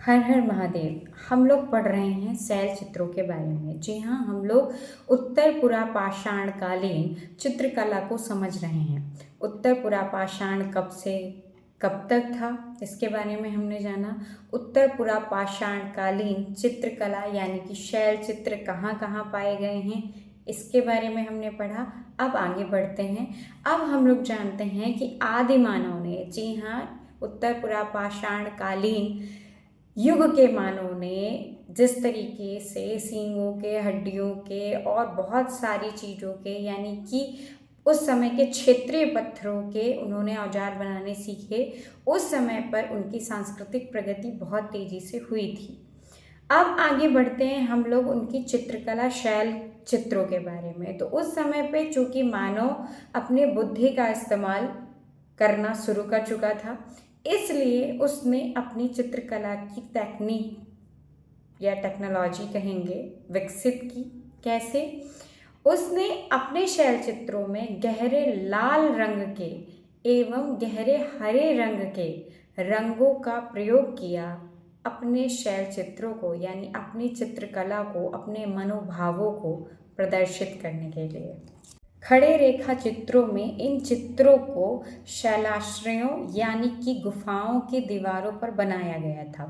हर हर महादेव। हम लोग पढ़ रहे हैं शैल चित्रों के बारे में। जी हाँ, हम लोग उत्तर पुरापाषाण कालीन चित्रकला को समझ रहे हैं। उत्तर पुरापाषाण कब से कब तक था, इसके बारे में हमने जाना। उत्तर पुरापाषाण कालीन चित्रकला यानी कि शैल चित्र कहाँ कहाँ पाए गए हैं, इसके बारे में हमने पढ़ा। अब आगे बढ़ते हैं। अब हम लोग जानते हैं कि आदि मानव ने, जी हाँ, उत्तर पुरापाषाण कालीन युग के मानव ने जिस तरीके से सींगों के, हड्डियों के और बहुत सारी चीज़ों के, यानी कि उस समय के क्षेत्रीय पत्थरों के उन्होंने औजार बनाने सीखे, उस समय पर उनकी सांस्कृतिक प्रगति बहुत तेज़ी से हुई थी। अब आगे बढ़ते हैं हम लोग उनकी चित्रकला शैल चित्रों के बारे में। तो उस समय पे चूँकि मानव अपने बुद्धि का इस्तेमाल करना शुरू कर चुका था, इसलिए उसने अपनी चित्रकला की तकनीक या टेक्नोलॉजी कहेंगे विकसित की। कैसे? उसने अपने शैल चित्रों में गहरे लाल रंग के एवं गहरे हरे रंग के रंगों का प्रयोग किया अपने शैल चित्रों को, यानी अपनी चित्रकला को, अपने मनोभावों को प्रदर्शित करने के लिए। खड़े रेखा चित्रों में इन चित्रों को शैलाश्रयों यानी कि गुफाओं की दीवारों पर बनाया गया था।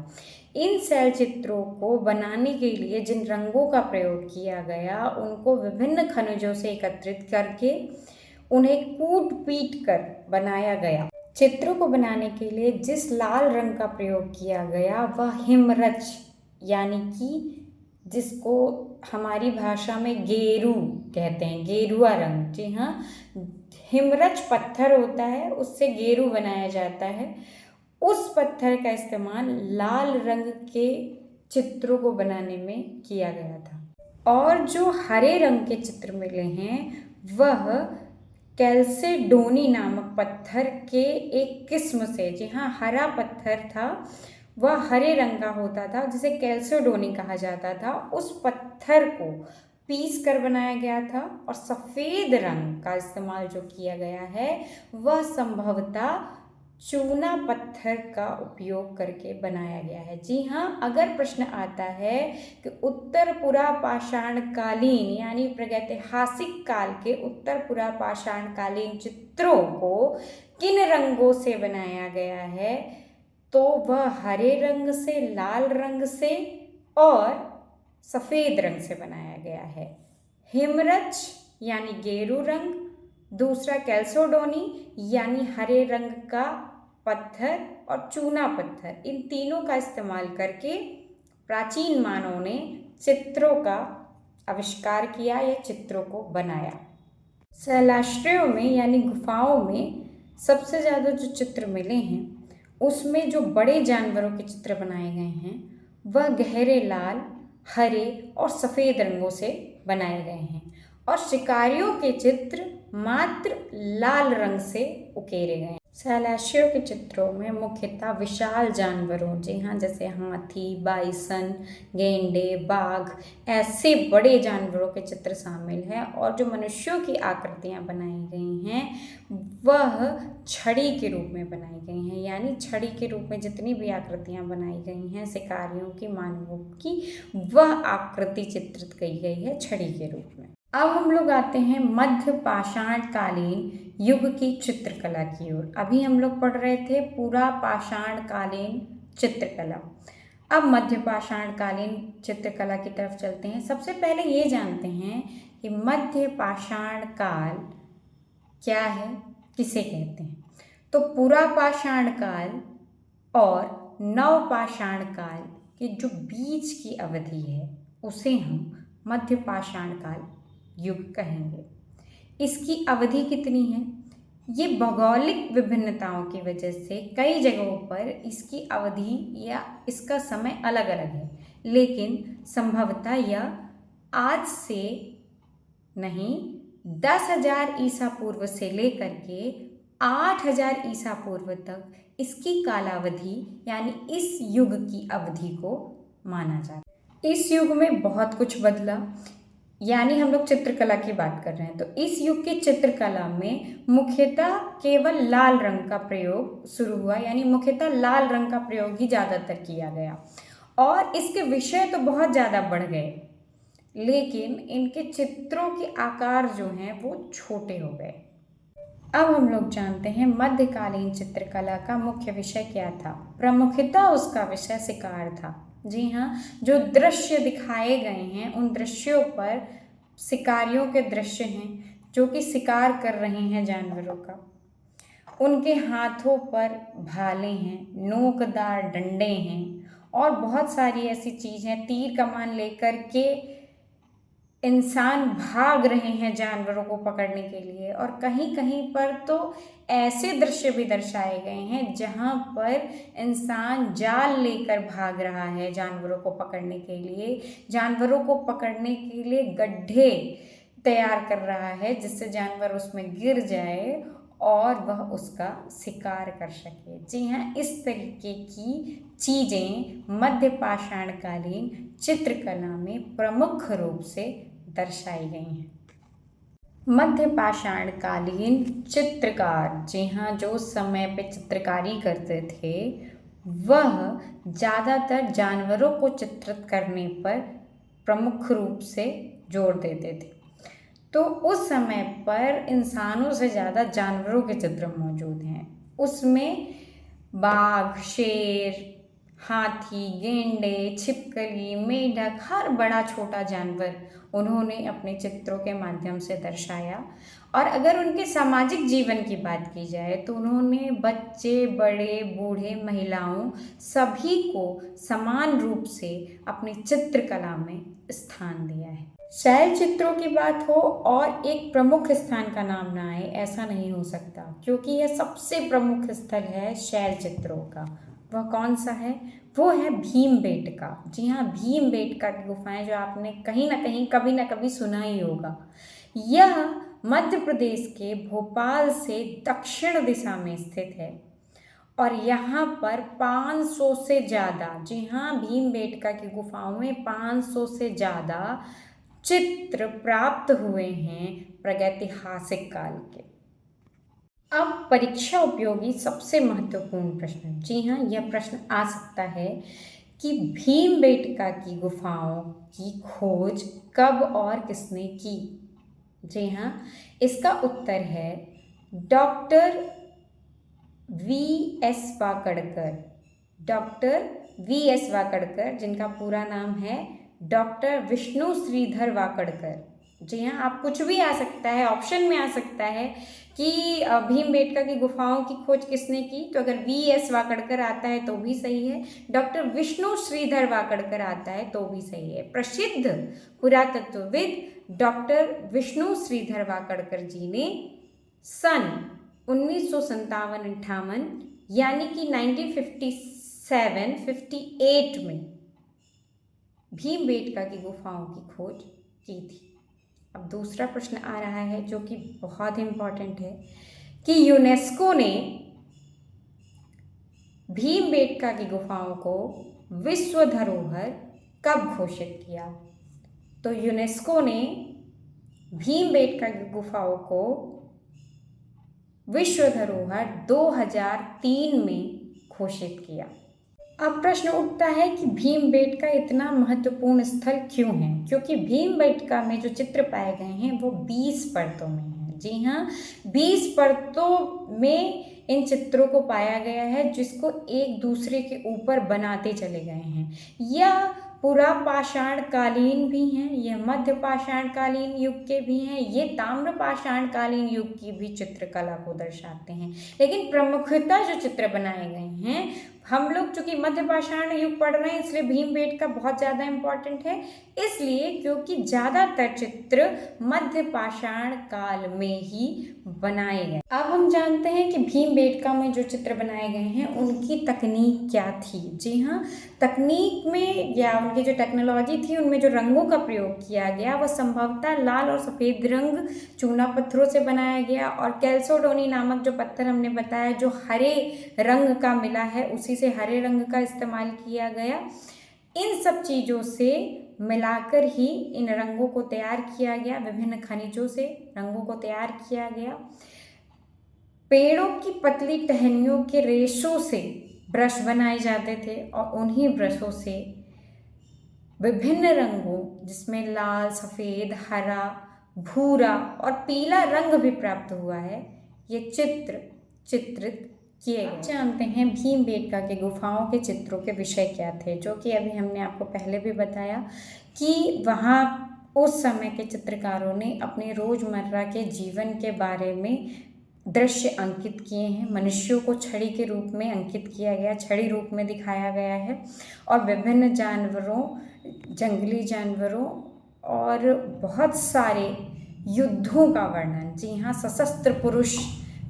इन शैल चित्रों को बनाने के लिए जिन रंगों का प्रयोग किया गया, उनको विभिन्न खनिजों से एकत्रित करके उन्हें कूट पीट कर बनाया गया। चित्रों को बनाने के लिए जिस लाल रंग का प्रयोग किया गया वह हिमरच, यानी कि जिसको हमारी भाषा में गेरू कहते हैं, गेरुआ रंग। जी हाँ, हिमरच पत्थर होता है, उससे गेरू बनाया जाता है। उस पत्थर का इस्तेमाल लाल रंग के चित्रों को बनाने में किया गया था। और जो हरे रंग के चित्र मिले हैं वह कैल्सेडोनी नामक पत्थर के एक किस्म से, जी हाँ, हरा पत्थर था, वह हरे रंग का होता था, जिसे कैल्सेडोनी कहा जाता था। उस पत्थर को पीस कर बनाया गया था और सफ़ेद रंग का इस्तेमाल जो किया गया है वह संभवतः चूना पत्थर का उपयोग करके बनाया गया है। जी हाँ, अगर प्रश्न आता है कि उत्तर पुरापाषाण कालीन यानी प्रागैतिहासिक काल के उत्तर पुरापाषाण कालीन चित्रों को किन रंगों से बनाया गया है, तो वह हरे रंग से, लाल रंग से और सफ़ेद रंग से बनाया गया है। हिमरच यानी गेरू रंग, दूसरा कैल्सोडोनी यानी हरे रंग का पत्थर और चूना पत्थर, इन तीनों का इस्तेमाल करके प्राचीन मानव ने चित्रों का आविष्कार किया या चित्रों को बनाया। शैलाश्रयों में यानी गुफाओं में सबसे ज़्यादा जो चित्र मिले हैं उसमें जो बड़े जानवरों के चित्र बनाए गए हैं वह गहरे लाल, हरे और सफ़ेद रंगों से बनाए गए हैं और शिकारियों के चित्र मात्र लाल रंग से उकेरे गए हैं। शैलाश्रयों के चित्रों में मुख्यतः विशाल जानवरों, जी हाँ, जैसे हाथी, बाइसन, गेंडे, बाघ, ऐसे बड़े जानवरों के चित्र शामिल हैं। और जो मनुष्यों की आकृतियाँ बनाई गई हैं वह छड़ी के रूप में बनाई गई हैं, यानी छड़ी के रूप में जितनी भी आकृतियाँ बनाई गई हैं शिकारियों की, मानवों की, वह आकृति चित्रित की गई है छड़ी के रूप में। अब हम लोग आते हैं मध्य पाषाण कालीन युग की चित्रकला की ओर। अभी हम लोग पढ़ रहे थे पूरा पाषाण कालीन चित्रकला। अब मध्य पाषाण कालीन चित्रकला की तरफ चलते हैं। सबसे पहले ये जानते हैं कि मध्य पाषाण काल क्या है, किसे कहते हैं। तो पूरा पाषाण काल और नव पाषाण काल के जो बीच की अवधि है उसे हम मध्य पाषाण काल युग कहेंगे। इसकी अवधि कितनी है? ये भौगोलिक विभिन्नताओं की वजह से कई जगहों पर इसकी अवधि या इसका समय अलग अलग है, लेकिन संभवतः यह आज से नहीं 10,000 ईसा पूर्व से लेकर के 8,000 ईसा पूर्व तक इसकी कालावधि यानी इस युग की अवधि को माना जाता है। इस युग में बहुत कुछ बदला, यानी हम लोग चित्रकला की बात कर रहे हैं। तो इस युग की चित्रकला में मुख्यतः केवल लाल रंग का प्रयोग शुरू हुआ, यानी मुख्यतः लाल रंग का प्रयोग ही ज़्यादातर किया गया। और इसके विषय तो बहुत ज़्यादा बढ़ गए, लेकिन इनके चित्रों के आकार जो हैं वो छोटे हो गए। अब हम लोग जानते हैं मध्यकालीन चित्रकला का मुख्य विषय क्या था। प्रमुखतः उसका विषय शिकार था। जी हाँ, जो दृश्य दिखाए गए हैं उन दृश्यों पर शिकारियों के दृश्य हैं जो कि शिकार कर रहे हैं जानवरों का। उनके हाथों पर भाले हैं, नोकदार डंडे हैं और बहुत सारी ऐसी चीज़ें, तीर कमान लेकर के इंसान भाग रहे हैं जानवरों को पकड़ने के लिए। और कहीं कहीं पर तो ऐसे दृश्य भी दर्शाए गए हैं जहां पर इंसान जाल लेकर भाग रहा है जानवरों को पकड़ने के लिए, जानवरों को पकड़ने के लिए गड्ढे तैयार कर रहा है जिससे जानवर उसमें गिर जाए और वह उसका शिकार कर सके। जी हाँ, इस तरीके की चीज़ें मध्य पाषाणकालीन चित्रकला में प्रमुख रूप से दर्शाई गई हैं। मध्य पाषाणकालीन चित्रकार, जी हाँ, जो उस समय पे चित्रकारी करते थे वह ज़्यादातर जानवरों को चित्रित करने पर प्रमुख रूप से जोर देते थे। तो उस समय पर इंसानों से ज़्यादा जानवरों के चित्र मौजूद हैं। उसमें बाघ, शेर, हाथी, गेंडे, छिपकली, मेंढक, हर बड़ा छोटा जानवर उन्होंने अपने चित्रों के माध्यम से दर्शाया। और अगर उनके सामाजिक जीवन की बात की जाए तो उन्होंने बच्चे, बड़े, बूढ़े, महिलाओं सभी को समान रूप से अपनी चित्रकला में स्थान दिया है। शैल चित्रों की बात हो और एक प्रमुख स्थान का नाम ना आए ऐसा नहीं हो सकता, क्योंकि यह सबसे प्रमुख स्थल है शैल चित्रों का। वह कौन सा है? वो है भीमबेटका। जी हाँ, भीमबेटका की गुफाएं, जो आपने कहीं ना कहीं कभी ना कभी सुना ही होगा। यह मध्य प्रदेश के भोपाल से दक्षिण दिशा में स्थित है और यहाँ पर 500 से ज़्यादा, जी हाँ, भीमबेटका की गुफाओं में 500 से ज़्यादा चित्र प्राप्त हुए हैं प्रागैतिहासिक काल के। अब परीक्षा उपयोगी सबसे महत्वपूर्ण प्रश्न, जी हाँ, यह प्रश्न आ सकता है कि भीमबेटका की गुफाओं की खोज कब और किसने की? जी हाँ, इसका उत्तर है doctor VS. Wakadkar. Doctor VS. Wakadkar, जिनका पूरा नाम है डॉक्टर विष्णु श्रीधर वाकड़कर। जी हाँ, आप कुछ भी आ सकता है, ऑप्शन में आ सकता है कि भीमबेटका की गुफाओं की खोज किसने की, तो अगर वी.एस. वाकड़कर आता है तो भी सही है, डॉक्टर विष्णु श्रीधर वाकड़कर आता है तो भी सही है। प्रसिद्ध पुरातत्वविद डॉक्टर विष्णु श्रीधर वाकड़कर जी ने सन 1957-58 यानी कि 1957-58 में भीमबेटका की गुफाओं की खोज की थी। अब दूसरा प्रश्न आ रहा है जो कि बहुत इम्पॉर्टेंट है कि यूनेस्को ने भीमबेटका की गुफाओं को विश्व धरोहर कब घोषित किया? तो यूनेस्को ने भीमबेटका की गुफाओं को विश्व धरोहर 2003 में घोषित किया। अब प्रश्न उठता है कि भीमबेटका इतना महत्वपूर्ण स्थल क्यों है? क्योंकि भीमबेटका में जो चित्र पाए गए हैं वो 20 परतों में हैं। जी हाँ, 20 परतों में इन चित्रों को पाया गया है, जिसको एक दूसरे के ऊपर बनाते चले गए हैं। यह पुरा पाषाणकालीन भी हैं, यह मध्य पाषाणकालीन युग के भी हैं, ये ताम्र पाषाणकालीन युग की भी चित्रकला को दर्शाते हैं। लेकिन प्रमुखतः जो चित्र बनाए गए हैं, हम लोग चूँकि मध्य पाषाण युग पढ़ रहे हैं इसलिए भीमबेटका बहुत ज़्यादा इम्पॉर्टेंट है, इसलिए क्योंकि ज़्यादातर चित्र मध्य पाषाण काल में ही बनाए गए। अब हम जानते हैं कि भीमबेटका में जो चित्र बनाए गए हैं उनकी तकनीक क्या थी। जी हाँ, तकनीक में या उनकी जो टेक्नोलॉजी थी उनमें जो रंगों का प्रयोग किया गया वह संभवतः लाल और सफ़ेद रंग चूना पत्थरों से बनाया गया, और कैल्सोडोनी नामक जो पत्थर हमने बताया जो हरे रंग का मिला है उसी से हरे रंग का इस्तेमाल किया गया। इन सब चीज़ों से मिलाकर ही इन रंगों को तैयार किया गया, विभिन्न खनिजों से रंगों को तैयार किया गया। पेड़ों की पतली टहनियों के रेशों से ब्रश बनाए जाते थे और उन्हीं ब्रशों से विभिन्न रंगों जिसमें लाल, सफ़ेद, हरा, भूरा और पीला रंग भी प्राप्त हुआ है, ये चित्र चित्रित किए गए। जानते हैं भीमबेटका के गुफाओं के चित्रों के विषय क्या थे, जो कि अभी हमने आपको पहले भी बताया कि वहाँ उस समय के चित्रकारों ने अपने रोज़मर्रा के जीवन के बारे में दृश्य अंकित किए हैं। मनुष्यों को छड़ी के रूप में अंकित किया गया, छड़ी रूप में दिखाया गया है, और विभिन्न जानवरों, जंगली जानवरों और बहुत सारे युद्धों का वर्णन। जी हाँ, सशस्त्र पुरुष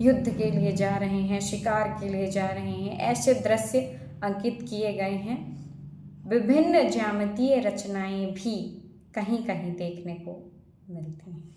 युद्ध के लिए जा रहे हैं, शिकार के लिए जा रहे हैं, ऐसे दृश्य अंकित किए गए हैं। विभिन्न ज्यामितीय रचनाएं भी कहीं कहीं देखने को मिलती हैं।